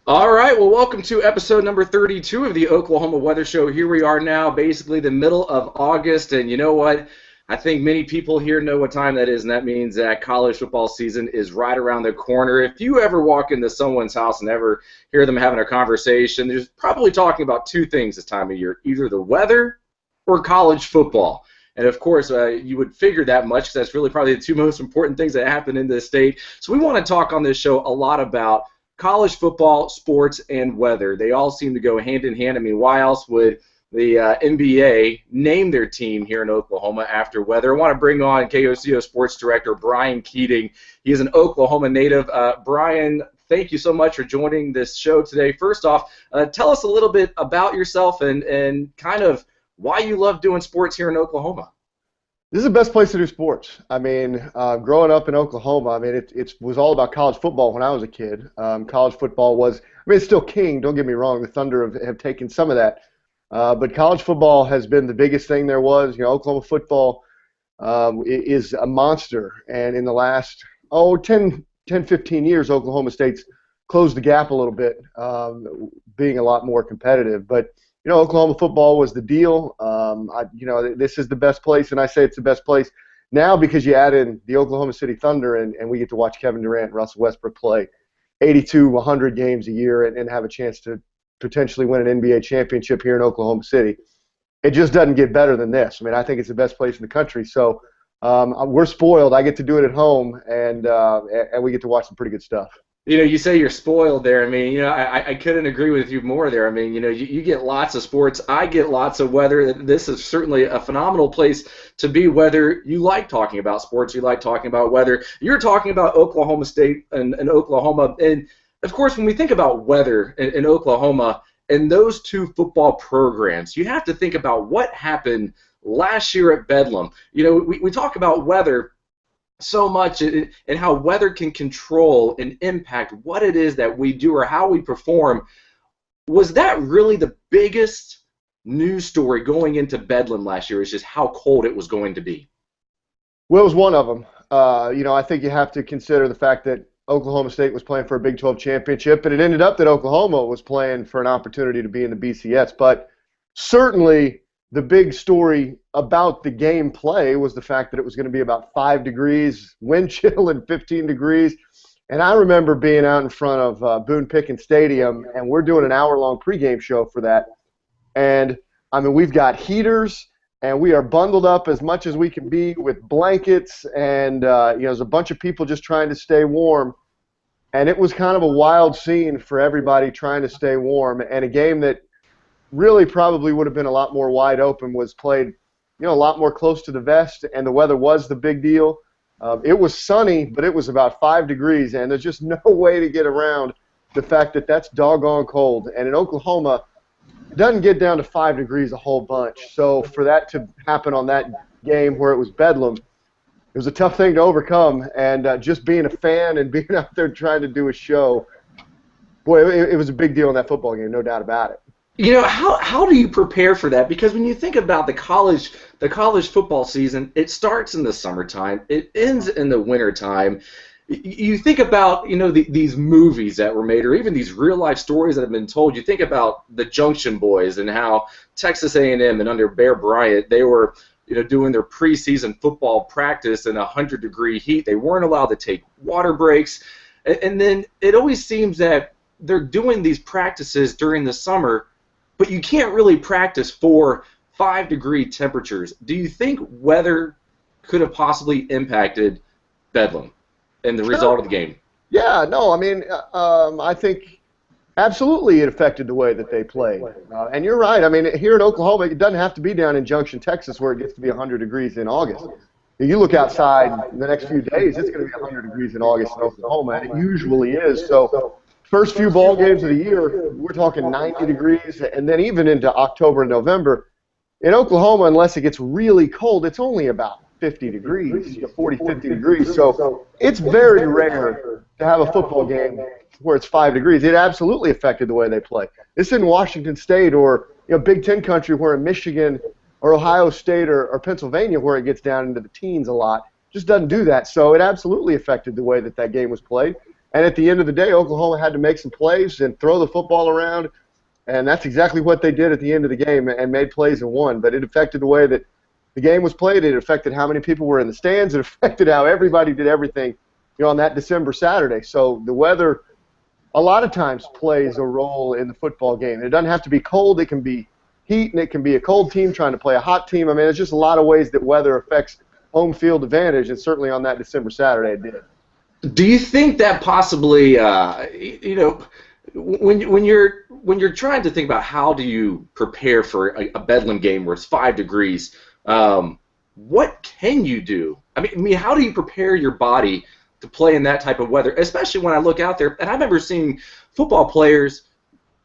All right, well, welcome to episode number 32 of the Oklahoma Weather Show. Here we are now, basically the middle of August, and you know what? I think many people here know what time that is, and that means that college football season is right around the corner. If you ever walk into someone's house and ever hear them having a conversation, they're probably talking about two things this time of year, either the weather or college football. And of course, you would figure that much because that's really probably the two most important things that happen in this state. So we want to talk on this show a lot about college football, sports, and weather. They all seem to go hand in hand. I mean, why else would the NBA name their team here in Oklahoma after weather? I want to bring on KOCO Sports Director Bryan Keating. He is an Oklahoma native. Bryan, thank you so much for joining this show today. First off, tell us a little bit about yourself and kind of why you love doing sports here in Oklahoma. This is the best place to do sports. I mean, growing up in Oklahoma, I mean, it was all about college football when I was a kid. College football was, I mean, it's still king, don't get me wrong. The Thunder have taken some of that. But college football has been the biggest thing there was. You know, Oklahoma football is a monster. And in the last, 15 years, Oklahoma State's closed the gap a little bit, being a lot more competitive. But you know, Oklahoma football was the deal. This is the best place, and I say it's the best place now because you add in the Oklahoma City Thunder, and we get to watch Kevin Durant and Russell Westbrook play 82, 100 games a year and have a chance to potentially win an NBA championship here in Oklahoma City. It just doesn't get better than this. I mean, I think it's the best place in the country. So we're spoiled. I get to do it at home, and we get to watch some pretty good stuff. You know, you say you're spoiled there. I mean, I couldn't agree with you more there. I mean, you get lots of sports. I get lots of weather. This is certainly a phenomenal place to be, whether you like talking about sports, you like talking about weather. You're talking about Oklahoma State and Oklahoma. And, of course, when we think about weather in Oklahoma and those two football programs, you have to think about what happened last year at Bedlam. You know, we talk about weather so much and how weather can control and impact what it is that we do or how we perform. Was that really the biggest news story going into Bedlam last year, is just how cold it was going to be? Well, it was one of them. I think you have to consider the fact that Oklahoma State was playing for a Big 12 championship, and it ended up that Oklahoma was playing for an opportunity to be in the BCS. But certainly the big story about the game play was the fact that it was going to be about 5 degrees, wind chill, and 15 degrees. And I remember being out in front of Boone Pickens Stadium, and we're doing an hour-long pregame show for that. And, I mean, we've got heaters, and we are bundled up as much as we can be with blankets, and, there's a bunch of people just trying to stay warm. And it was kind of a wild scene for everybody trying to stay warm, and a game that really probably would have been a lot more wide open was played, a lot more close to the vest, and the weather was the big deal. It was sunny, but it was about 5 degrees, and there's just no way to get around the fact that that's doggone cold. And in Oklahoma, it doesn't get down to 5 degrees a whole bunch. So for that to happen on that game where it was Bedlam, it was a tough thing to overcome. And just being a fan and being out there trying to do a show, boy, it was a big deal in that football game, no doubt about it. You know, how do you prepare for that? Because when you think about the college football season, it starts in the summertime, it ends in the wintertime. You think about, these movies that were made, or even these real life stories that have been told. You think about the Junction Boys and how Texas A&M and under Bear Bryant, they were, doing their preseason football practice in 100-degree heat. They weren't allowed to take water breaks, and then it always seems that they're doing these practices during the summer, but you can't really practice for 5-degree temperatures. Do you think weather could have possibly impacted Bedlam and the result of the game? Yeah, no, I mean, I think absolutely it affected the way that they played. And you're right. I mean, here in Oklahoma, it doesn't have to be down in Junction, Texas, where it gets to be 100 degrees in August. You look outside in the next few days, it's going to be 100 degrees in August in Oklahoma, and it usually is. So first few ball games of the year, we're talking 90 degrees, and then even into October and November. In Oklahoma, unless it gets really cold, it's only about 50 degrees, 40, 50 degrees. So it's very rare to have a football game where it's 5 degrees. It absolutely affected the way they play. This isn't Washington State or Big Ten country where in Michigan or Ohio State or Pennsylvania where it gets down into the teens a lot. Just doesn't do that. So it absolutely affected the way that game was played. And at the end of the day, Oklahoma had to make some plays and throw the football around, and that's exactly what they did at the end of the game and made plays and won. But it affected the way that the game was played. It affected how many people were in the stands. It affected how everybody did everything, on that December Saturday. So the weather a lot of times plays a role in the football game. It doesn't have to be cold. It can be heat, and it can be a cold team trying to play a hot team. I mean, there's just a lot of ways that weather affects home field advantage, and certainly on that December Saturday it did. Do you think that possibly, when you're trying to think about how do you prepare for a Bedlam game where it's 5 degrees, what can you do? I mean, how do you prepare your body to play in that type of weather, especially when I look out there, and I remember seeing football players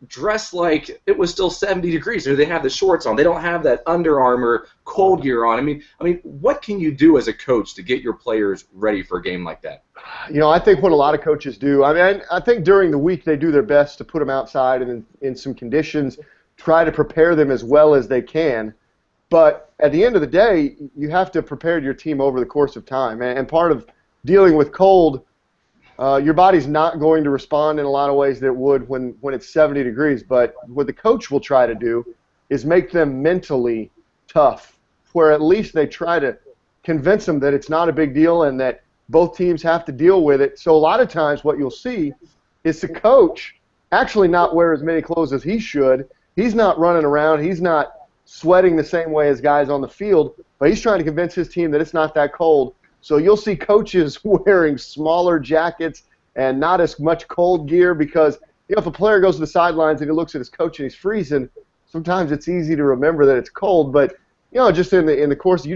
dressed like it was still 70 degrees, or they have the shorts on. They don't have that Under Armour cold gear on. I mean, what can you do as a coach to get your players ready for a game like that? I think what a lot of coaches do, I think during the week they do their best to put them outside and in some conditions, try to prepare them as well as they can. But at the end of the day, you have to prepare your team over the course of time. And part of dealing with cold, your body's not going to respond in a lot of ways that it would when it's 70 degrees. But what the coach will try to do is make them mentally tough, where at least they try to convince them that it's not a big deal and that both teams have to deal with it. So a lot of times what you'll see is the coach actually not wear as many clothes as he should. He's not running around. He's not sweating the same way as guys on the field, but he's trying to convince his team that it's not that cold. So you'll see coaches wearing smaller jackets and not as much cold gear because, if a player goes to the sidelines and he looks at his coach and he's freezing, sometimes it's easy to remember that it's cold. But, just in the course, you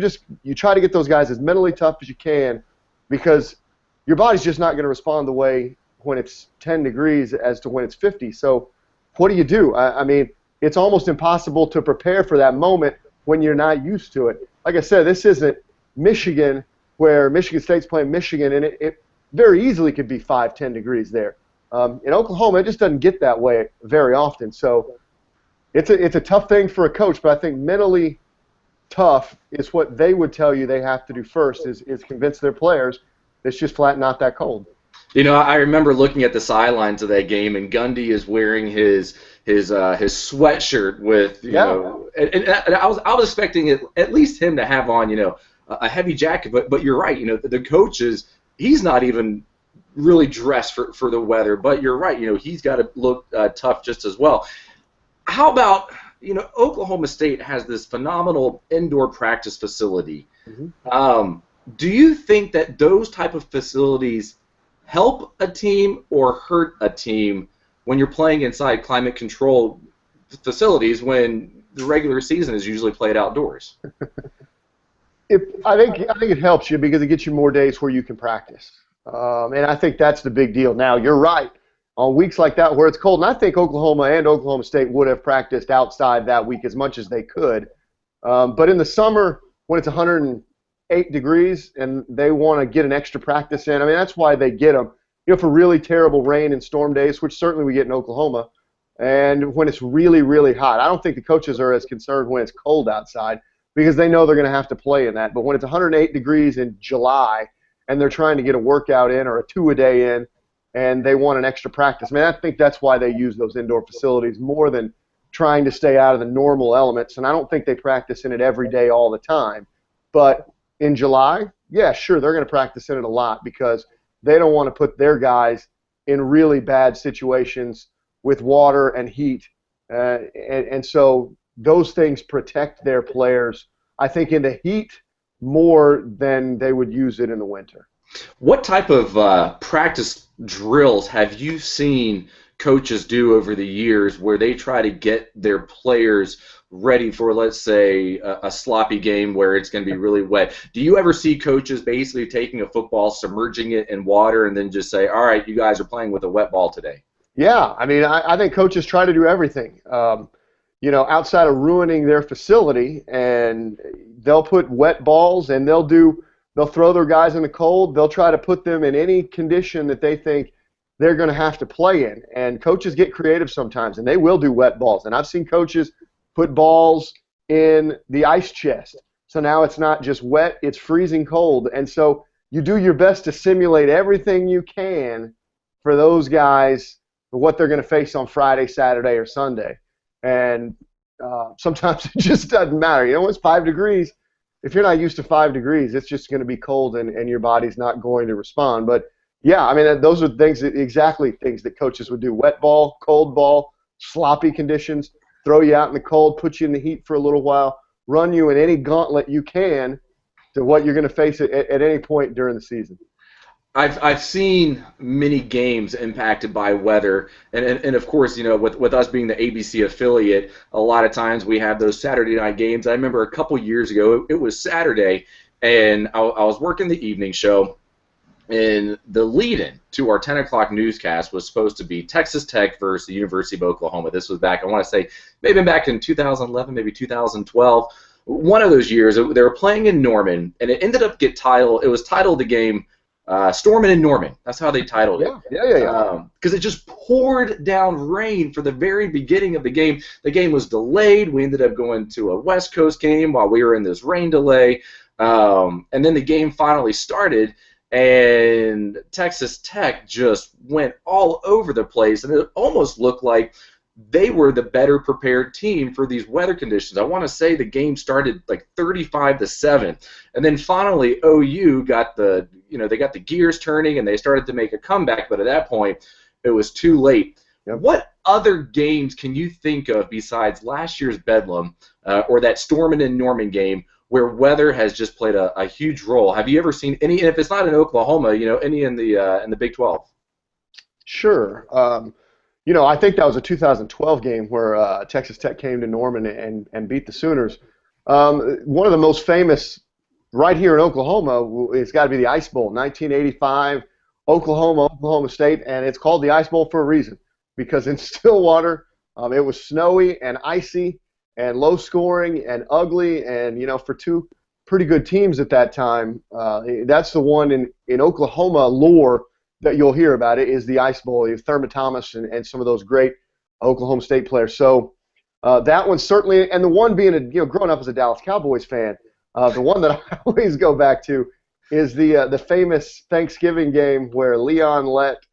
try to get those guys as mentally tough as you can because your body's just not going to respond the way when it's 10 degrees as to when it's 50. So what do? I mean, it's almost impossible to prepare for that moment when you're not used to it. Like I said, this isn't Michigan, where Michigan State's playing Michigan, and it very easily could be 5-10 degrees there. In Oklahoma, it just doesn't get that way very often. So it's a tough thing for a coach, but I think mentally tough is what they would tell you they have to do first is convince their players it's just flat not that cold. I remember looking at the sidelines of that game, and Gundy is wearing his sweatshirt with and I was expecting at least him to have on a heavy jacket, but you're right. The coach he's not even really dressed for the weather, but you're right. He's got to look tough just as well. How about Oklahoma State has this phenomenal indoor practice facility. Mm-hmm. Do you think that those type of facilities help a team or hurt a team when you're playing inside climate control facilities when the regular season is usually played outdoors? I think it helps you because it gets you more days where you can practice, and I think that's the big deal. Now, you're right. On weeks like that where it's cold, and I think Oklahoma and Oklahoma State would have practiced outside that week as much as they could. But in the summer, when it's 108 degrees and they want to get an extra practice in, that's why they get them. For really terrible rain and storm days, which certainly we get in Oklahoma, and when it's really, really hot. I don't think the coaches are as concerned when it's cold outside, because they know they're going to have to play in that. But when it's 108 degrees in July and they're trying to get a workout in or a two-a-day in and they want an extra practice, I think that's why they use those indoor facilities more than trying to stay out of the normal elements. And I don't think they practice in it every day all the time. But in July, yeah, sure, they're going to practice in it a lot because they don't want to put their guys in really bad situations with water and heat. And so those things protect their players, I think, in the heat more than they would use it in the winter. What type of practice drills have you seen coaches do over the years where they try to get their players ready for, let's say, a sloppy game where it's going to be really wet? Do you ever see coaches basically taking a football, submerging it in water, and then just say, all right, you guys are playing with a wet ball today? Yeah, I think coaches try to do everything. Outside of ruining their facility, and they'll put wet balls and they'll throw their guys in the cold. They'll try to put them in any condition that they think they're going to have to play in. And coaches get creative sometimes, and they will do wet balls. And I've seen coaches put balls in the ice chest. So now it's not just wet, it's freezing cold. And so you do your best to simulate everything you can for those guys what they're going to face on Friday, Saturday, or Sunday. And sometimes it just doesn't matter. You know, it's 5 degrees. If you're not used to 5 degrees, it's just going to be cold and your body's not going to respond. But, yeah, I mean, those are exactly things that coaches would do. Wet ball, cold ball, sloppy conditions, throw you out in the cold, put you in the heat for a little while, run you in any gauntlet you can to what you're going to face at any point during the season. I've seen many games impacted by weather, and of course, you know, with us being the ABC affiliate, a lot of times we have those Saturday night games. I remember a couple years ago, it was Saturday, and I was working the evening show, and the lead-in to our 10 o'clock newscast was supposed to be Texas Tech versus the University of Oklahoma. This was back, I want to say, maybe back in 2011, maybe 2012. One of those years, they were playing in Norman, and it ended up it was titled the game Stormin' in Norman. That's how they titled it. Yeah. Because it just poured down rain for the very beginning of the game. The game was delayed. We ended up going to a West Coast game while we were in this rain delay. And then the game finally started, and Texas Tech just went all over the place, and it almost looked like they were the better prepared team for these weather conditions. I want to say the game started like 35-7, and then finally OU got they got the gears turning and they started to make a comeback. But at that point, it was too late. Yep. What other games can you think of besides last year's Bedlam or that Stormin' in Norman game where weather has just played a huge role? Have you ever seen any? And if it's not in Oklahoma, you know, any in the Big 12? Sure. You know, I think that was a 2012 game where Texas Tech came to Norman and beat the Sooners. One of the most famous right here in Oklahoma, it's got to be the Ice Bowl, 1985, Oklahoma State, and it's called the Ice Bowl for a reason because in Stillwater, it was snowy and icy and low scoring and ugly, and, you know, for two pretty good teams at that time, that's the one in Oklahoma lore that you'll hear about. It is the Ice Bowl, Thurman Thomas and some of those great Oklahoma State players. So that one certainly, and the one being growing up as a Dallas Cowboys fan, the one that I always go back to is the famous Thanksgiving game where Leon Lett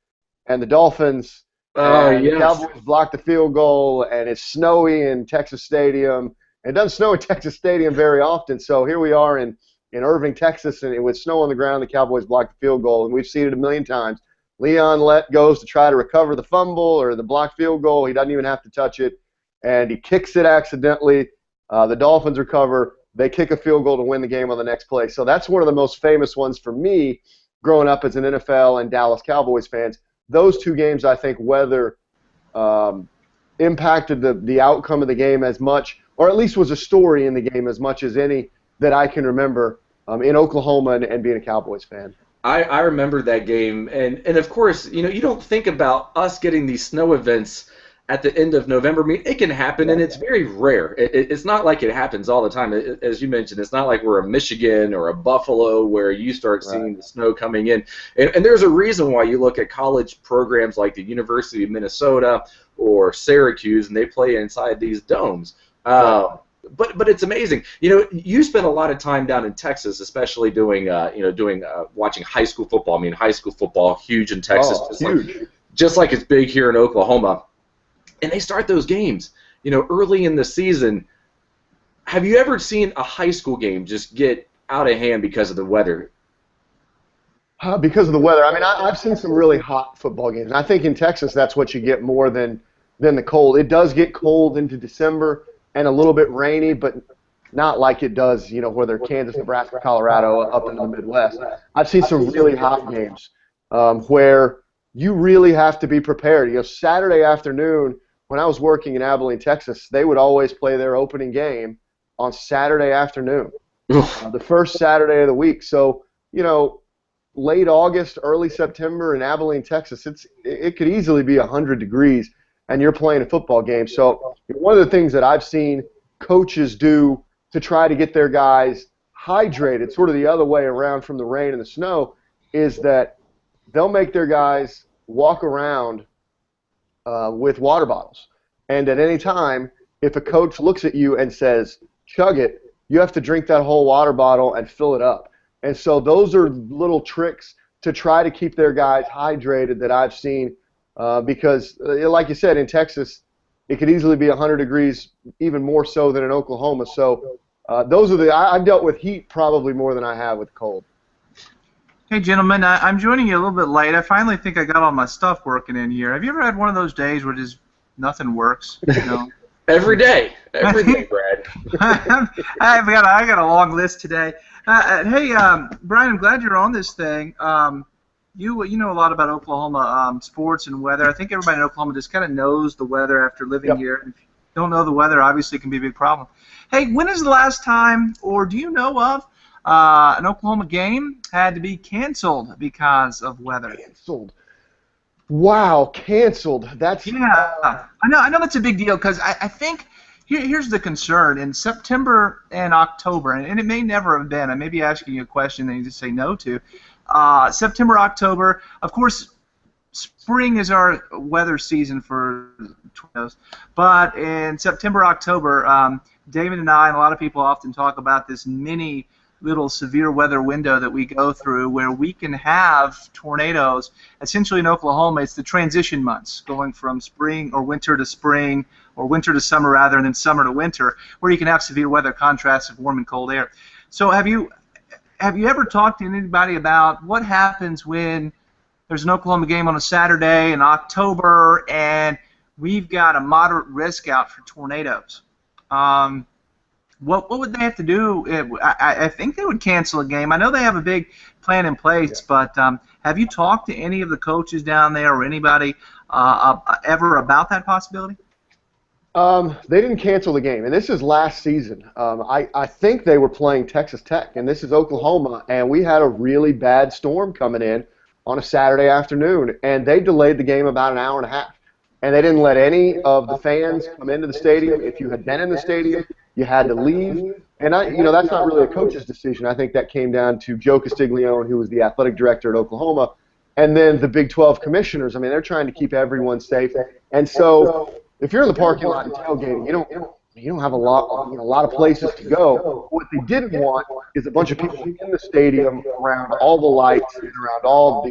and the Dolphins, the Cowboys blocked the field goal, and it's snowy in Texas Stadium. It doesn't snow in Texas Stadium very often, so here we are in Irving, Texas, and it would snow on the ground. The Cowboys blocked the field goal, and we've seen it a million times. Leon Lett goes to try to recover the fumble or the blocked field goal. He doesn't even have to touch it, and he kicks it accidentally. The Dolphins recover. They kick a field goal to win the game on the next play. So that's one of the most famous ones for me growing up as an NFL and Dallas Cowboys fans. Those two games, I think, weather impacted the outcome of the game as much, or at least was a story in the game as much as any that I can remember in Oklahoma and being a Cowboys fan. I remember that game, and of course, you know, you don't think about us getting these snow events at the end of November. I mean, it can happen, and it's very rare. It's not like it happens all the time. As you mentioned, it's not like we're a Michigan or a Buffalo where you start seeing the snow coming in. And there's a reason why you look at college programs like the University of Minnesota or Syracuse, and they play inside these domes. But it's amazing. You know, you spent a lot of time down in Texas, especially watching high school football. I mean, high school football, huge in Texas, just like it's big here in Oklahoma. And they start those games, you know, early in the season. Have you ever seen a high school game just get out of hand because of the weather? Because of the weather. I mean, I've seen some really hot football games. And I think in Texas that's what you get more than the cold. It does get cold into December and a little bit rainy, but not like it does, you know, whether Kansas, Nebraska, Colorado, up into the Midwest. I've seen some really hot games where you really have to be prepared. You know, Saturday afternoon, when I was working in Abilene, Texas, they would always play their opening game on Saturday afternoon, the first Saturday of the week. So, you know, late August, early September in Abilene, Texas, it could easily be 100 degrees, and you're playing a football game. So one of the things that I've seen coaches do to try to get their guys hydrated, sort of the other way around from the rain and the snow, is that they'll make their guys walk around with water bottles. And at any time, if a coach looks at you and says, chug it, you have to drink that whole water bottle and fill it up. And so those are little tricks to try to keep their guys hydrated that I've seen because, like you said, in Texas, it could easily be 100 degrees, even more so than in Oklahoma. So those are I've dealt with heat probably more than I have with cold. Hey, gentlemen, I'm joining you a little bit late. I finally think I got all my stuff working in here. Have you ever had one of those days where just nothing works? You know? Every day, Brad. I got a long list today. Hey, Bryan, I'm glad you're on this thing. You know a lot about Oklahoma sports and weather. I think everybody in Oklahoma just kind of knows the weather after living here. If you don't know the weather, obviously it can be a big problem. Hey, when is the last time, or do you know of, an Oklahoma game had to be canceled because of weather? Canceled. Wow, canceled. That's I know that's a big deal because I think here's the concern in September and October, and it may never have been. I may be asking you a question that you just say no to. September, October, of course, spring is our weather season for tornadoes, but in September, October, David and I and a lot of people often talk about this mini little severe weather window that we go through where we can have tornadoes. Essentially in Oklahoma, it's the transition months, going from spring or winter to spring, or winter to summer rather, and then summer to winter, where you can have severe weather contrasts of warm and cold air. So have you ever talked to anybody about what happens when there's an Oklahoma game on a Saturday in October and we've got a moderate risk out for tornadoes? What would they have to do? I think they would cancel a game. I know they have a big plan in place, but have you talked to any of the coaches down there or anybody ever about that possibility? They didn't cancel the game, and this is last season. I think they were playing Texas Tech, and this is Oklahoma, and we had a really bad storm coming in on a Saturday afternoon, and they delayed the game about an hour and a half. And they didn't let any of the fans come into the stadium. If you had been in the stadium, you had to leave. And that's not really a coach's decision. I think that came down to Joe Castiglione, who was the athletic director at Oklahoma, and then the Big 12 commissioners. I mean, they're trying to keep everyone safe. And so if you're in the parking lot and tailgating, you don't have a lot of places to go. What they didn't want is a bunch of people in the stadium around all the lights and around all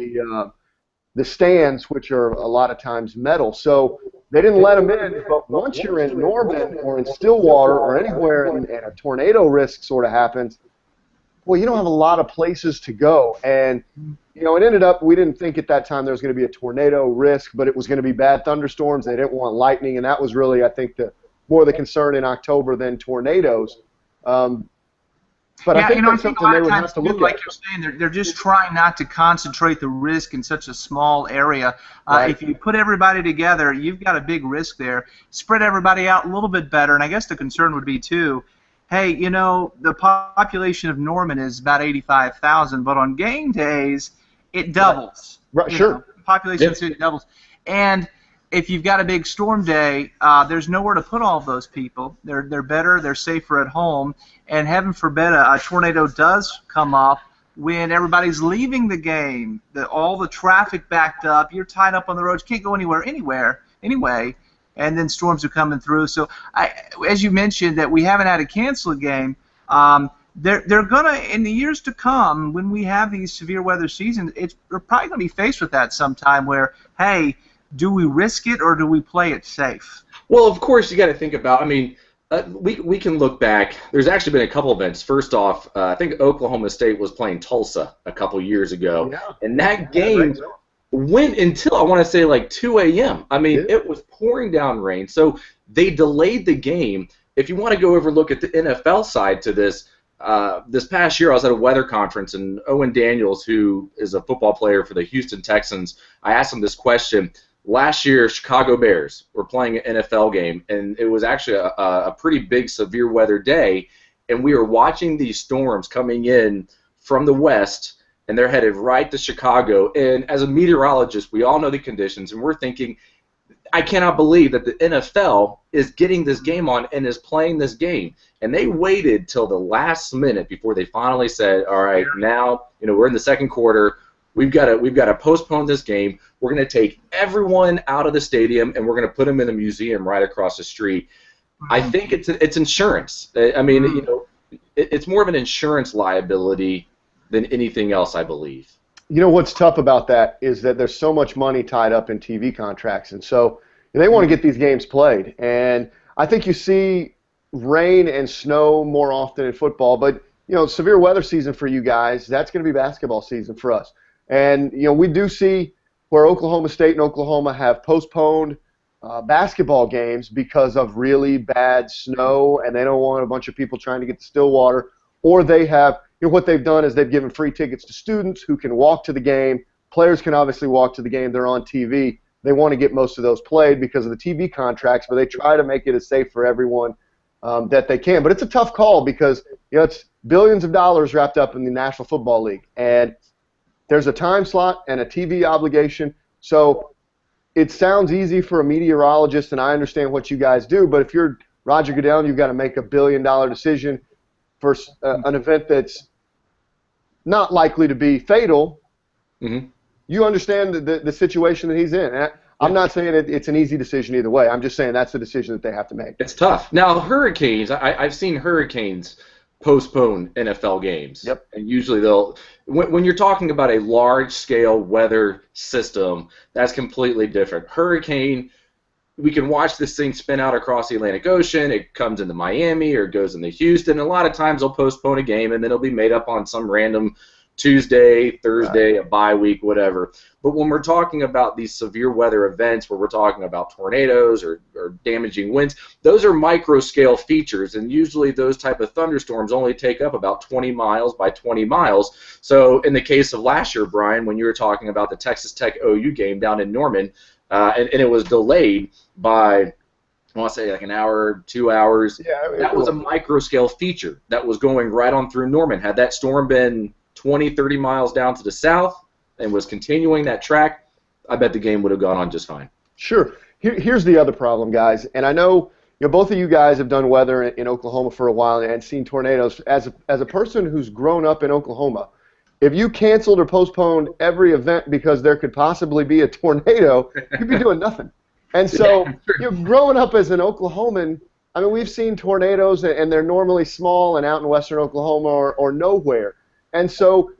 the stands, which are a lot of times metal. So they didn't let them in, but once you're in Norman or in Stillwater or anywhere and a tornado risk sort of happens, well, you don't have a lot of places to go. And, it ended up, we didn't think at that time there was going to be a tornado risk, but it was going to be bad thunderstorms. They didn't want lightning, and that was really, I think, more the concern in October than tornadoes. But I think that's something they would have to look at. Like you're saying, they're just trying not to concentrate the risk in such a small area. Right. If you put everybody together, you've got a big risk there. Spread everybody out a little bit better, and I guess the concern would be, too, hey, the population of Norman is about 85,000, but on game days, it doubles. Right, sure. Population of the city doubles. And if you've got a big storm day, there's nowhere to put all of those people. They're better, they're safer at home, and heaven forbid a tornado does come up when everybody's leaving the game. All the traffic backed up, you're tied up on the roads, can't go anywhere anyway, and then storms are coming through. So, as you mentioned, that we haven't had to cancel a game. They're gonna, in the years to come, when we have these severe weather seasons, we're probably gonna be faced with that sometime. Where, hey, do we risk it or do we play it safe? Well, of course, you got to think about. I mean, we can look back. There's actually been a couple events. First off, I think Oklahoma State was playing Tulsa a couple years ago, and that game went until I want to say like 2 a.m. I mean, it was pouring down rain, so they delayed the game. If you want to go over look at the NFL side to this. This past year, I was at a weather conference, and Owen Daniels, who is a football player for the Houston Texans, I asked him this question. Last year, Chicago Bears were playing an NFL game, and it was actually a pretty big severe weather day, and we were watching these storms coming in from the west, and they're headed right to Chicago. And as a meteorologist, we all know the conditions, and we're thinking, I cannot believe that the NFL is getting this game on and is playing this game. And they waited till the last minute before they finally said, all right, now we're in the second quarter. We've got to postpone this game. We're going to take everyone out of the stadium and we're going to put them in a museum right across the street. I think it's insurance. I mean, it's more of an insurance liability than anything else, I believe. You know what's tough about that is that there's so much money tied up in TV contracts, and so they want to get these games played. And I think you see rain and snow more often in football, but severe weather season for you guys, that's going to be basketball season for us. And we do see where Oklahoma State and Oklahoma have postponed basketball games because of really bad snow, and they don't want a bunch of people trying to get to Stillwater, or they have. What they've done is they've given free tickets to students who can walk to the game. Players can obviously walk to the game. They're on TV. They want to get most of those played because of the TV contracts, but they try to make it as safe for everyone that they can. But it's a tough call because it's billions of dollars wrapped up in the National Football League, and there's a time slot and a TV obligation. So it sounds easy for a meteorologist, and I understand what you guys do, but if you're Roger Goodell and you've got to make $1 billion decision for an event that's not likely to be fatal, you understand the situation that he's in. I'm not saying it's an easy decision either way. I'm just saying that's the decision that they have to make. It's tough. Now, hurricanes, I've seen hurricanes postpone NFL games. Yep. And usually when you're talking about a large-scale weather system, that's completely different. Hurricane, we can watch this thing spin out across the Atlantic Ocean. It comes into Miami or goes into Houston. A lot of times they'll postpone a game, and then it'll be made up on some random Tuesday, Thursday, a bye week, whatever. But when we're talking about these severe weather events where we're talking about tornadoes or damaging winds, those are micro-scale features, and usually those type of thunderstorms only take up about 20 miles by 20 miles. So in the case of last year, Brian, when you were talking about the Texas Tech OU game down in Norman, and it was delayed by, I want to say like an hour, 2 hours. Yeah, that was a micro-scale feature that was going right on through Norman. Had that storm been 20, 30 miles down to the south and was continuing that track, I bet the game would have gone on just fine. Sure. Here's the other problem, guys, and I know both of you guys have done weather in Oklahoma for a while and seen tornadoes. As a person who's grown up in Oklahoma, if you canceled or postponed every event because there could possibly be a tornado, you'd be doing nothing. And so, growing up as an Oklahoman, I mean, we've seen tornadoes, and they're normally small and out in western Oklahoma or nowhere. And so,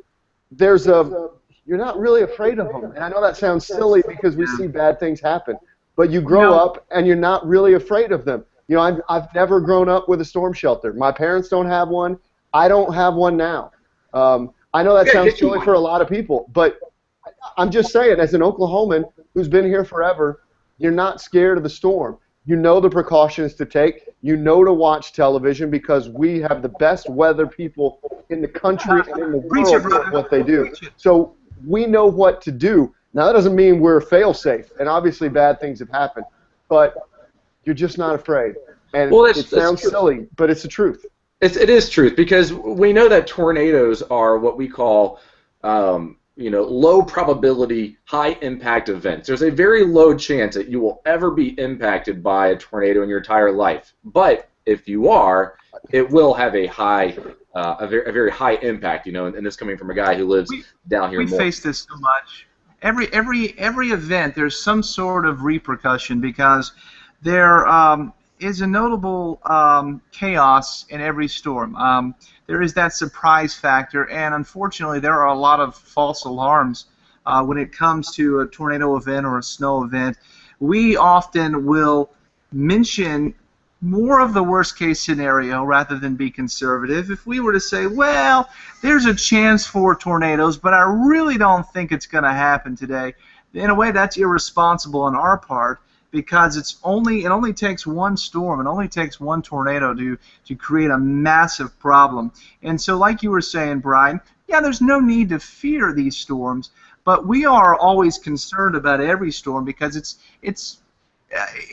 you're not really afraid of them. And I know that sounds silly because we see bad things happen, but you grow up and you're not really afraid of them. I've never grown up with a storm shelter. My parents don't have one. I don't have one now. I know that sounds silly for a lot of people, but I'm just saying, as an Oklahoman who's been here forever, you're not scared of the storm. You know the precautions to take. You know to watch television because we have the best weather people in the country and in the world for what they do. So we know what to do. Now, that doesn't mean we're fail-safe, and obviously bad things have happened, but you're just not afraid. And it sounds silly, but it's the truth. It is truth because we know that tornadoes are what we call low probability, high impact events. There's a very low chance that you will ever be impacted by a tornado in your entire life. But if you are, it will have a very high impact. And this coming from a guy who lives down here. We face this so much. Every event, there's some sort of repercussion because there is a notable chaos in every storm. There is that surprise factor, and unfortunately there are a lot of false alarms when it comes to a tornado event or a snow event. We often will mention more of the worst case scenario rather than be conservative. If we were to say, well, there's a chance for tornadoes, but I really don't think it's going to happen today, in a way that's irresponsible on our part, because it only takes one storm, it only takes one tornado to create a massive problem. And so, like you were saying, Brian, yeah, there's no need to fear these storms, but we are always concerned about every storm because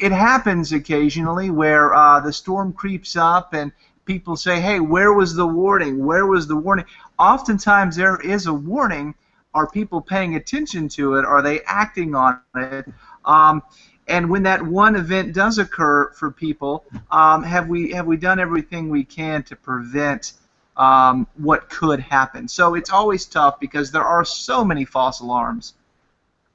it happens occasionally where the storm creeps up and people say, hey, where was the warning? Where was the warning? Oftentimes there is a warning. Are people paying attention to it? Are they acting on it? And when that one event does occur for people, have we done everything we can to prevent what could happen? So it's always tough because there are so many false alarms.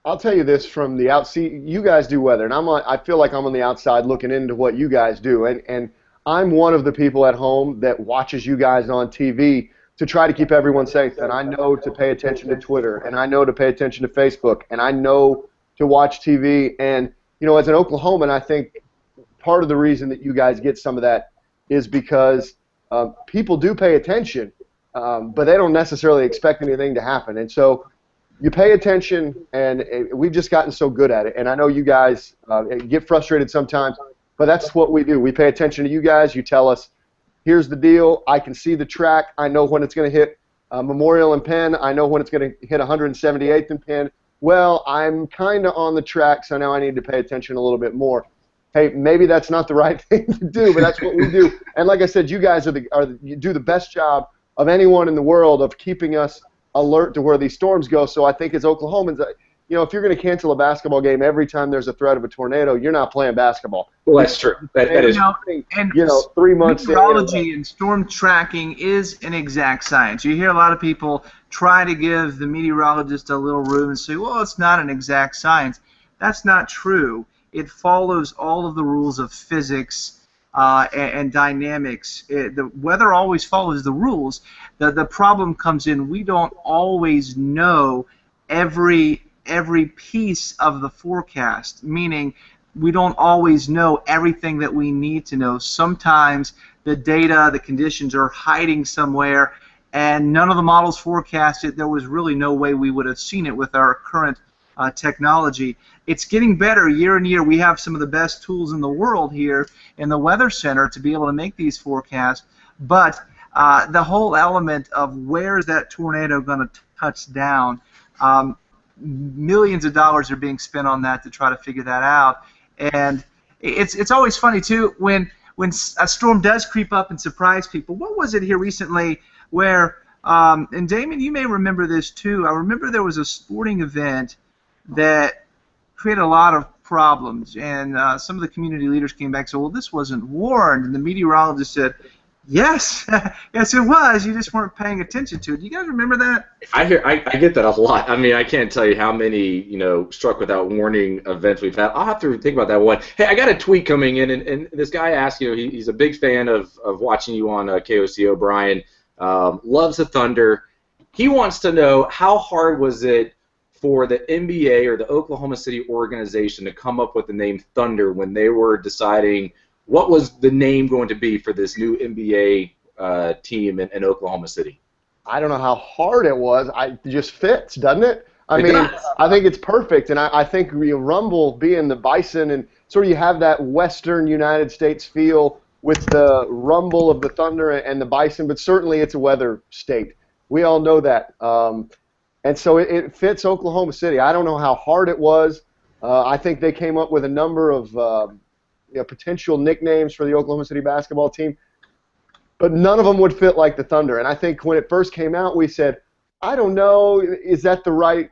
I'll tell you this from the outside. You guys do weather, and I feel like I'm on the outside looking into what you guys do, and I'm one of the people at home that watches you guys on TV, to try to keep everyone safe, and I know to pay attention to Twitter, and I know to pay attention to Facebook, and I know to watch TV. And, you know, as an Oklahoman, I think part of the reason that you guys get some of that is because people do pay attention, but they don't necessarily expect anything to happen. And so you pay attention, and we've just gotten so good at it. And I know you guys get frustrated sometimes, but that's what we do. We pay attention to you guys. You tell us, here's the deal. I can see the track. I know when it's going to hit Memorial and Penn. I know when it's going to hit 178th and Penn. Well, I'm kind of on the track, so now I need to pay attention a little bit more. Hey, maybe that's not the right thing to do, but that's what we do. And like I said, you guys you do the best job of anyone in the world of keeping us alert to where these storms go. So I think as Oklahomans, you know, if you're going to cancel a basketball game every time there's a threat of a tornado, you're not playing basketball. Well, that's true. That is. And you know, 3 months. Meteorology and storm tracking is an exact science. You hear a lot of people try to give the meteorologist a little room and say, well, it's not an exact science. That's not true. It follows all of the rules of physics and dynamics. The weather always follows the rules. The problem comes in, we don't always know every piece of the forecast, meaning we don't always know everything that we need to know. Sometimes the data, the conditions are hiding somewhere, and none of the models forecast it. There was really no way we would have seen it with our current technology. It's getting better year and year. We have some of the best tools in the world here in the Weather Center to be able to make these forecasts, but the whole element of where is that tornado going to touch down, millions of dollars are being spent on that to try to figure that out. And it's always funny too when a storm does creep up and surprise people. What was it here recently where and Damon, you may remember this too. I remember there was a sporting event that created a lot of problems, and some of the community leaders came back and said, well, this wasn't warned, and the meteorologist said, yes, yes it was, you just weren't paying attention to it. Do you guys remember that? I get that a lot. I mean, I can't tell you how many, you know, struck without warning events we've had. I'll have to think about that one. Hey, I got a tweet coming in, and this guy asked, you know, he's a big fan of watching you on KOCO, Bryan, loves the Thunder. He wants to know, how hard was it for the NBA or the Oklahoma City organization to come up with the name Thunder when they were deciding what was the name going to be for this new NBA team in Oklahoma City? I don't know how hard it was. It just fits, doesn't it? I mean, I think it's perfect, and I think Rumble being the Bison, and sort of you have that Western United States feel with the rumble of the Thunder and the Bison, but certainly it's a weather state. We all know that. And so it fits Oklahoma City. I don't know how hard it was. I think they came up with a number of potential nicknames for the Oklahoma City basketball team, but none of them would fit like the Thunder. And I think when it first came out, we said, I don't know, is that the right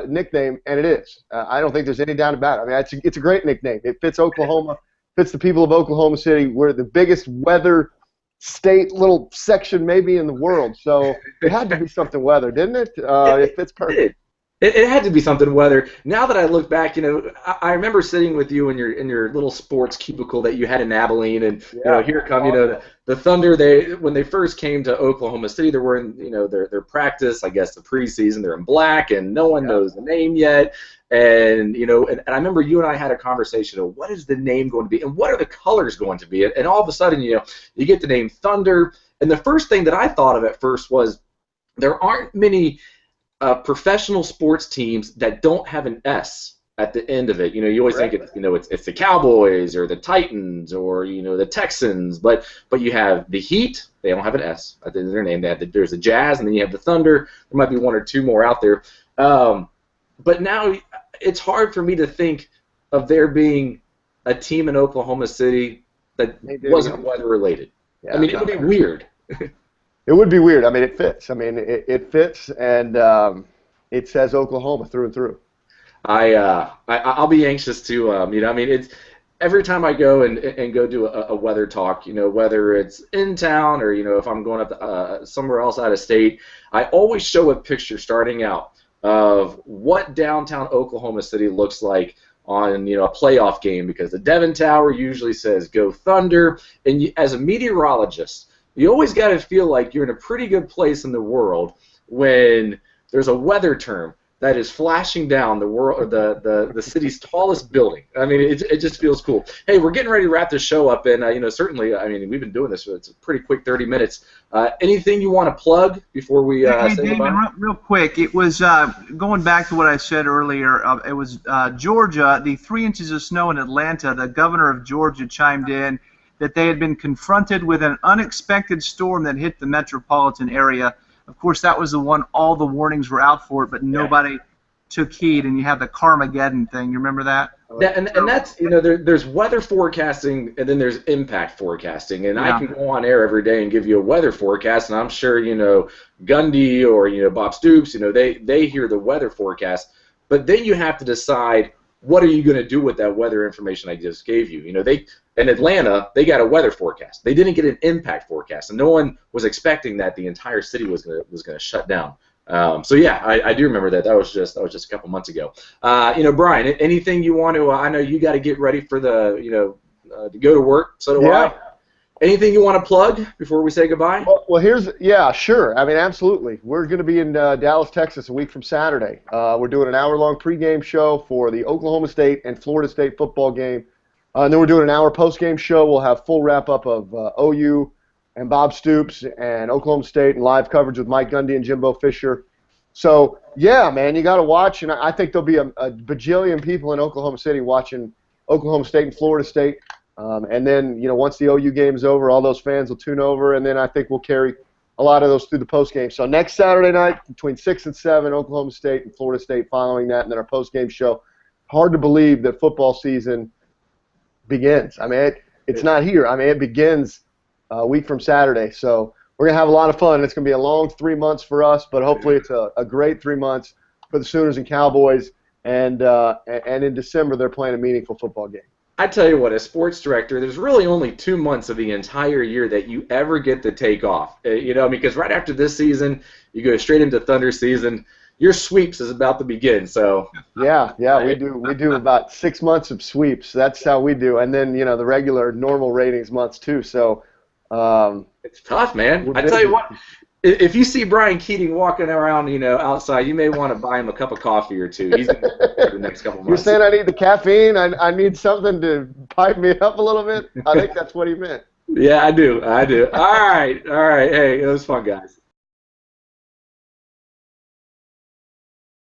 nickname? And it is. I don't think there's any doubt about it. I mean, it's a great nickname. It fits Oklahoma, fits the people of Oklahoma City. We're the biggest weather state little section maybe in the world, so it had to be something weather, didn't it? It fits perfect. It had to be something weather. Now that I look back, you know, I remember sitting with you in your little sports cubicle that you had in Abilene, and you know, here come, you know, the Thunder. When they first came to Oklahoma City, they were in, you know, their practice, I guess the preseason. They're in black, and no one knows the name yet. And you know, and I remember you and I had a conversation of what is the name going to be, and what are the colors going to be, and all of a sudden, you know, you get the name Thunder, and the first thing that I thought of at first was there aren't many professional sports teams that don't have an S at the end of it. You know, you always think it's the Cowboys or the Titans or, you know, the Texans, but you have the Heat. They don't have an S at the end of their name. There's the Jazz, and then you have the Thunder. There might be one or two more out there. But now it's hard for me to think of there being a team in Oklahoma City that wasn't weather related. Yeah, I mean, it would be weird. It would be weird. I mean, it fits. I mean, it fits, and it says Oklahoma through and through. I'll be anxious to, you know, I mean, it's every time I go and go do a weather talk, you know, whether it's in town or, you know, if I'm going up somewhere else out of state, I always show a picture starting out of what downtown Oklahoma City looks like on, you know, a playoff game, because the Devon Tower usually says "Go Thunder," and as a meteorologist, you always got to feel like you're in a pretty good place in the world when there's a weather term that is flashing down the world, or the city's tallest building. I mean, it just feels cool. Hey, we're getting ready to wrap this show up, and certainly, I mean, we've been doing this, so it's a pretty quick 30 minutes. Anything you want to plug before we hey, say David, goodbye? real quick, it was going back to what I said earlier. It was Georgia, the 3 inches of snow in Atlanta. The governor of Georgia chimed in that they had been confronted with an unexpected storm that hit the metropolitan area. Of course, that was the one all the warnings were out for it, but nobody took heed, and you have the Carmageddon thing. You remember that? Yeah, and that's, there's weather forecasting, and then there's impact forecasting. And I can go on air every day and give you a weather forecast, and I'm sure, Gundy or, Bob Stoops, they hear the weather forecast. But then you have to decide, what are you going to do with that weather information I just gave you? In Atlanta, they got a weather forecast. They didn't get an impact forecast, and no one was expecting that the entire city was going to shut down. So yeah, I do remember that. That was just a couple months ago. Bryan, anything you want to? I know you got to get ready for the to go to work. So do I. Anything you want to plug before we say goodbye? Well, sure. I mean, absolutely. We're going to be in Dallas, Texas, a week from Saturday. We're doing an hour-long pregame show for the Oklahoma State and Florida State football game. And then we're doing an hour post-game show. We'll have full wrap-up of OU and Bob Stoops and Oklahoma State and live coverage with Mike Gundy and Jimbo Fisher. So, yeah, man, you got to watch. And I think there'll be a bajillion people in Oklahoma City watching Oklahoma State and Florida State. And then, once the OU game's over, all those fans will tune over. And then I think we'll carry a lot of those through the post-game. So next Saturday night, between 6 and 7, Oklahoma State and Florida State following that, and then our post-game show. Hard to believe that football season begins. I mean, it's not here. I mean, it begins a week from Saturday. So we're going to have a lot of fun. It's going to be a long 3 months for us, but hopefully it's a great 3 months for the Sooners and Cowboys. And in December, they're playing a meaningful football game. I tell you what, as sports director, there's really only 2 months of the entire year that you ever get to take off. Because right after this season, you go straight into Thunder season. Your sweeps is about to begin. So yeah, we do about 6 months of sweeps. That's how we do, and then the regular normal ratings months too. So it's tough, man. I tell you what. If you see Bryan Keating walking around, outside, you may want to buy him a cup of coffee or two. He's going to for the next couple months. You're saying I need the caffeine? I need something to pipe me up a little bit? I think that's what he meant. Yeah, I do. All right. Hey, it was fun, guys.